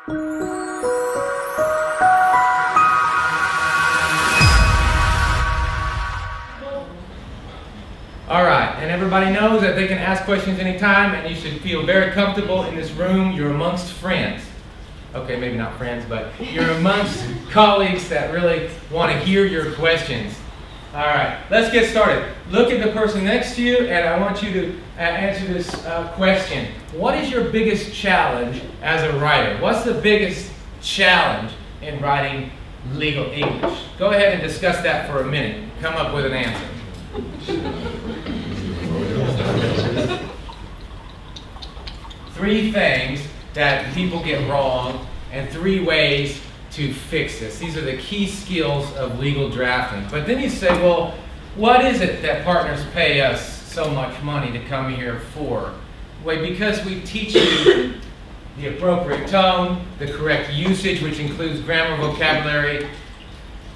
All right, and everybody knows that they can ask questions anytime, and you should feel very comfortable in this room. You're amongst friends. Okay, maybe not friends, but you're amongst colleagues that really want to hear your questions. All right, let's get started. Look at the person next to you, and I want you to answer this question. What is your biggest challenge as a writer? What's the biggest challenge in writing legal English? Go ahead and discuss that for a minute. Come up with an answer. Three things that people get wrong and 3 ways to fix this. These are the key skills of legal drafting. But then you say, well, what is it that partners pay us so much money to come here for? Well, because we teach you the appropriate tone, the correct usage, which includes grammar, vocabulary,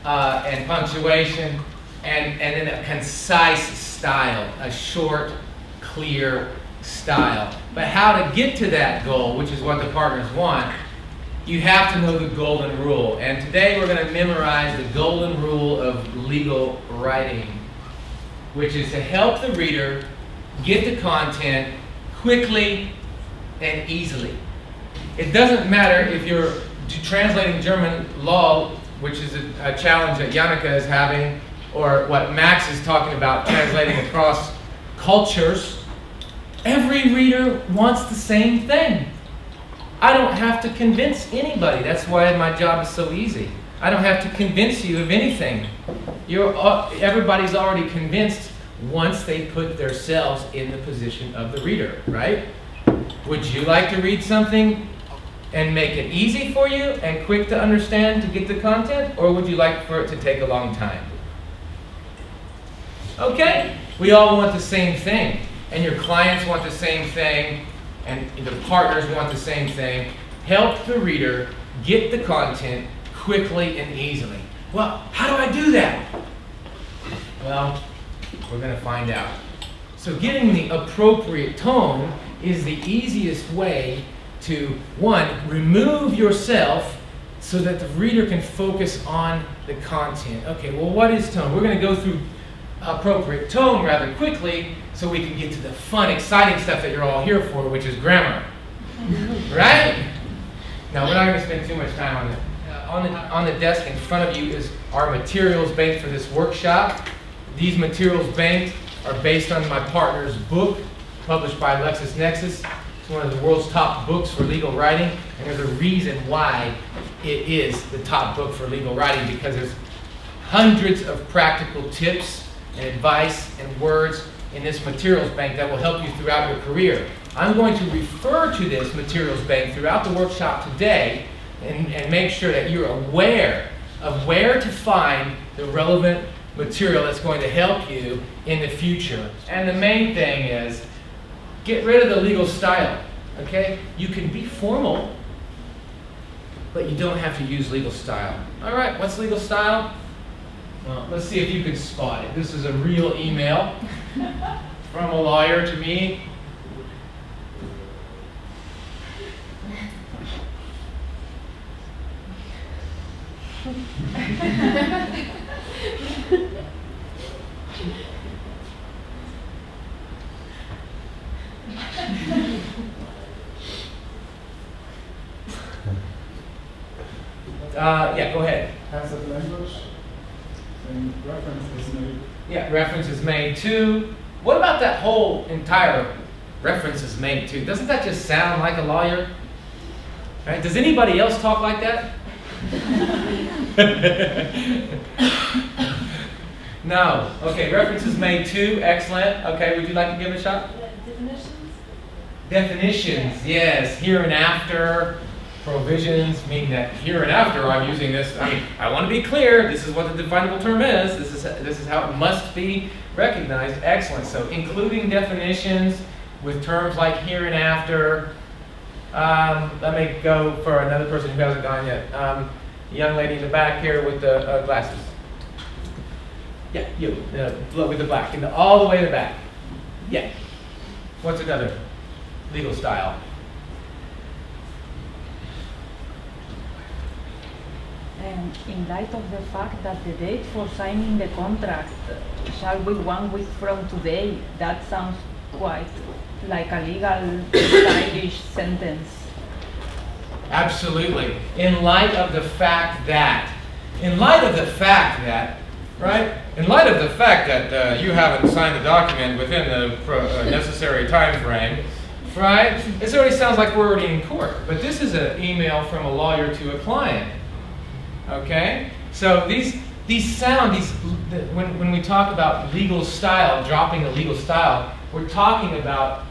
and punctuation, and then a concise style, a short, clear style. But how to get to that goal, which is what the partners want, you have to know the golden rule. And today we're going to memorize the golden rule of legal writing, which is to help the reader get the content quickly and easily. It doesn't matter if you're translating German law, which is a challenge that Janneke is having, or what Max is talking about, translating across cultures. Every reader wants the same thing. I don't have to convince anybody. That's why my job is so easy. I don't have to convince you of anything. Everybody's already convinced once they put themselves in the position of the reader, right? Would you like to read something and make it easy for you and quick to understand to get the content, or would you like for it to take a long time? Okay, we all want the same thing, and your clients want the same thing, and the partners want the same thing. Help the reader get the content quickly and easily. Well, how do I do that? Well, we're going to find out. So getting the appropriate tone is the easiest way to, 1, remove yourself so that the reader can focus on the content. Okay, well, what is tone? We're going to go through appropriate tone rather quickly so we can get to the fun, exciting stuff that you're all here for, which is grammar. Right? Now, we're not going to spend too much time on it. On the desk in front of you is our materials bank for this workshop. These materials banked are based on my partner's book, published by LexisNexis. It's one of the world's top books for legal writing, and there's a reason why it is the top book for legal writing, because there's hundreds of practical tips and advice and words in this materials bank that will help you throughout your career. I'm going to refer to this materials bank throughout the workshop today and make sure that you're aware of where to find the relevant material that's going to help you in the future. And the main thing is, get rid of the legal style, okay? You can be formal, but you don't have to use legal style. All right, what's legal style? Well, let's see if you can spot it. This is a real email from a lawyer to me. Yeah, go ahead. Has the language and reference is made. Yeah, reference is made to. What about that whole entire reference is made to? Doesn't that just sound like a lawyer? Right? Does anybody else talk like that? No. Okay, reference is made to. Excellent. Okay, would you like to give it a shot? Definitions? Definitions, yes. Here and after. Provisions mean that here and after I'm using this. I mean, I want to be clear. This is what the definable term is. This is how it must be recognized. Excellent. So including definitions with terms like here and after. Let me go for another person who hasn't gone yet. The young lady in the back here with the glasses. Yeah, you. With the black. All the way to the back. Yeah. What's another legal style? And in light of the fact that the date for signing the contract shall be 1 week from today, that sounds quite like a legal stylish sentence. Absolutely. In light of the fact that, right? In light of the fact that you haven't signed the document within the necessary time frame, right? This already sounds like we're already in court. But this is an email from a lawyer to a client. Okay? So when we talk about legal style, dropping a legal style, we're talking about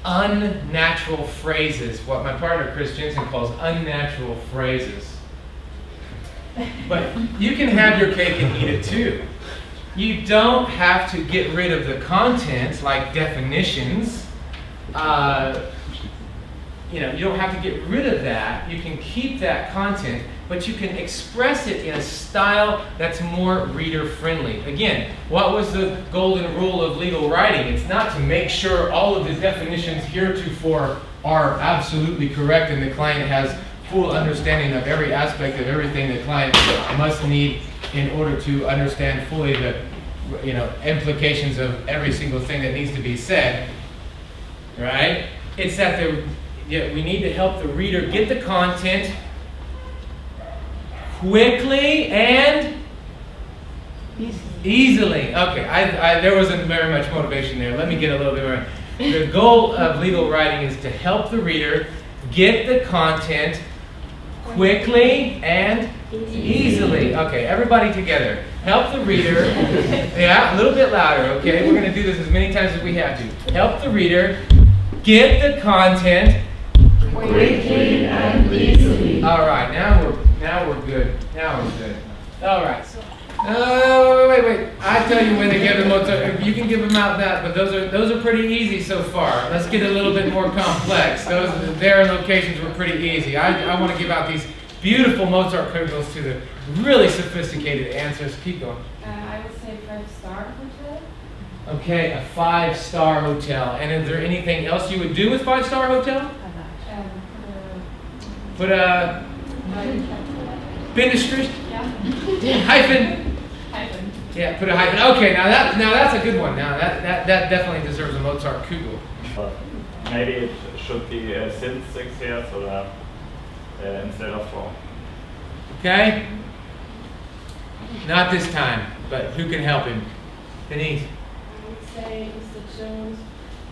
unnatural phrases, what my partner Chris Jensen calls unnatural phrases. But you can have your cake and eat it too. You don't have to get rid of the contents like definitions. You don't have to get rid of that. You can keep that content, but you can express it in a style that's more reader friendly. Again, what was the golden rule of legal writing? It's not to make sure all of the definitions heretofore are absolutely correct and the client has full understanding of every aspect of everything the client must need in order to understand fully the implications of every single thing that needs to be said. Right? It's that we need to help the reader get the content quickly and easily. Okay, there wasn't very much motivation there. Let me get a little bit more. The goal of legal writing is to help the reader get the content quickly and easily. Okay, everybody together. Help the reader. Yeah, a little bit louder, okay? We're going to do this as many times as we have to. Help the reader get the content quickly and easily. All right, now we're good. Now we're good. All right. Wait. I tell you when to give them Mozart. You can give them out that, but those are pretty easy so far. Let's get a little bit more complex. Their locations were pretty easy. I want to give out these beautiful Mozart kugels to the really sophisticated answers. Keep going. I would say 5-star hotel. Okay, a 5-star hotel. And is there anything else you would do with 5-star hotel? Put a Bindestrich? Yeah. Hyphen. Hyphen. Yeah, put a hyphen. Okay, now that's a good one. Now that definitely deserves a Mozart Kugel. Maybe it should be since 6 years or instead of 4. Okay? Not this time, but who can help him? Denise. I would say Mr. Jones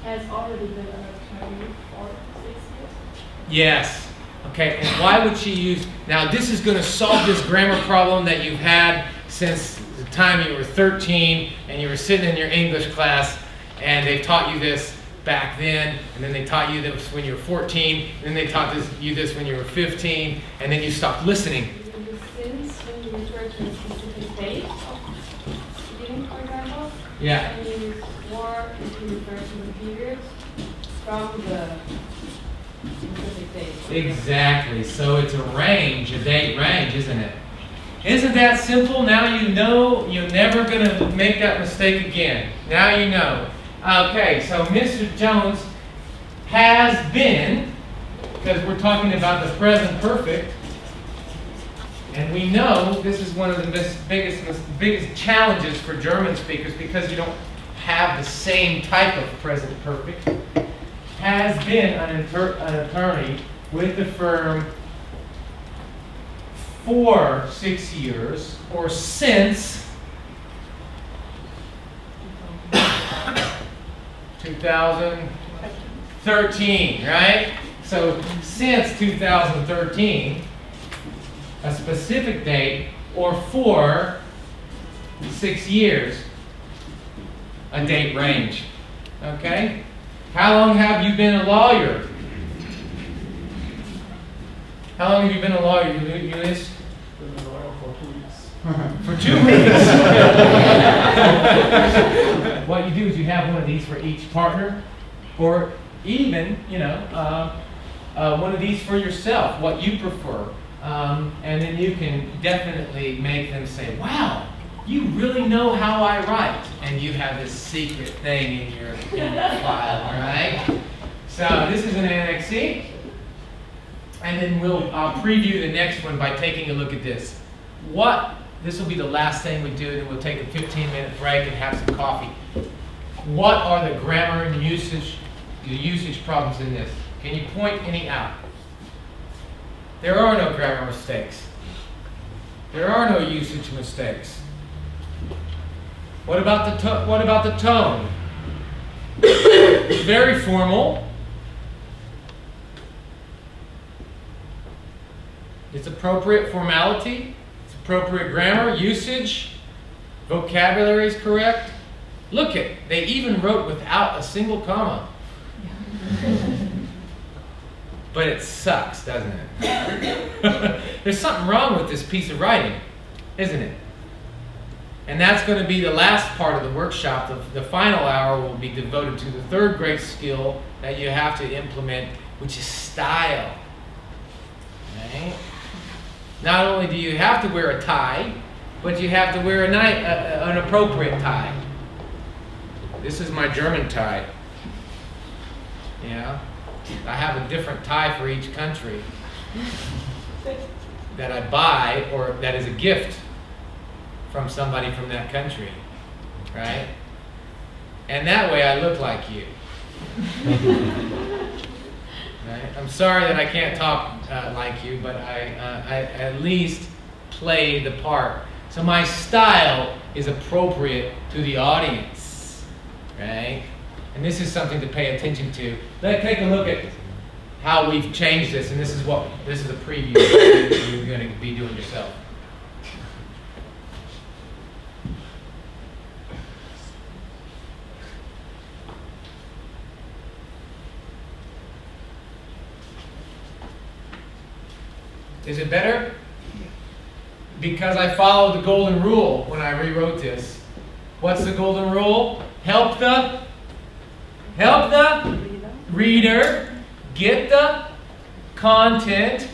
has already been an attorney for 6 years. Yes. Okay, and why would she use... Now, this is going to solve this grammar problem that you've had since the time you were 13 and you were sitting in your English class and they taught you this back then, and then they taught you this when you were 14, and then they taught you this when you were 15, and then you stopped listening. Since when you refer to a specific date of beginning, for example, Yeah. and you use for if you refer to the period from the specific date. Exactly. So it's a range, a date range, isn't it? Isn't that simple? Now you know you're never going to make that mistake again. Now you know. Okay, so Mr. Jones has been, because we're talking about the present perfect, and we know this is one of the biggest challenges for German speakers because you don't have the same type of present perfect, has been an attorney with the firm for 6 years or since 2013, right? So since 2013, a specific date, or for 6 years, a date range. Okay? How long have you been a lawyer? How long have you been a lawyer, Eunice? Been a lawyer for 2 weeks. For 2 weeks. What you do is you have one of these for each partner, or even, one of these for yourself, what you prefer. And then you can definitely make them say, wow, you really know how I write. And you have this secret thing in your file, all right? So this is an Annex C. And then I'll preview the next one by taking a look at this. This will be the last thing we do, then we'll take a 15-minute break and have some coffee. What are the grammar and the usage problems in this? Can you point any out? There are no grammar mistakes. There are no usage mistakes. What about the tone? It's very formal. It's appropriate formality. It's appropriate grammar, usage, vocabulary is correct. Look at, they even wrote without a single comma. But it sucks, doesn't it? There's something wrong with this piece of writing, isn't it? And that's going to be the last part of the workshop. The final hour will be devoted to the third great skill that you have to implement, which is style. Right? Not only do you have to wear a tie, but you have to wear an appropriate tie. This is my German tie. Yeah. I have a different tie for each country that I buy or that is a gift from somebody from that country, right? And that way I look like you. Right? I'm sorry that I can't talk like you, but I at least play the part. So my style is appropriate to the audience, right? And this is something to pay attention to. Let's take a look at how we've changed this, and this is a preview that you're going to be doing yourself. Is it better? Because I followed the golden rule when I rewrote this. What's the golden rule? Help the reader get the content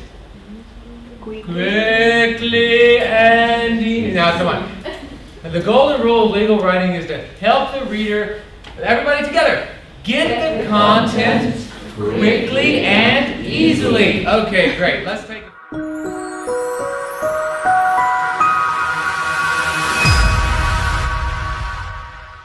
quickly and easily. Now come on. The golden rule of legal writing is to help the reader, everybody together, get the content quickly and easily. Okay, great. Let's take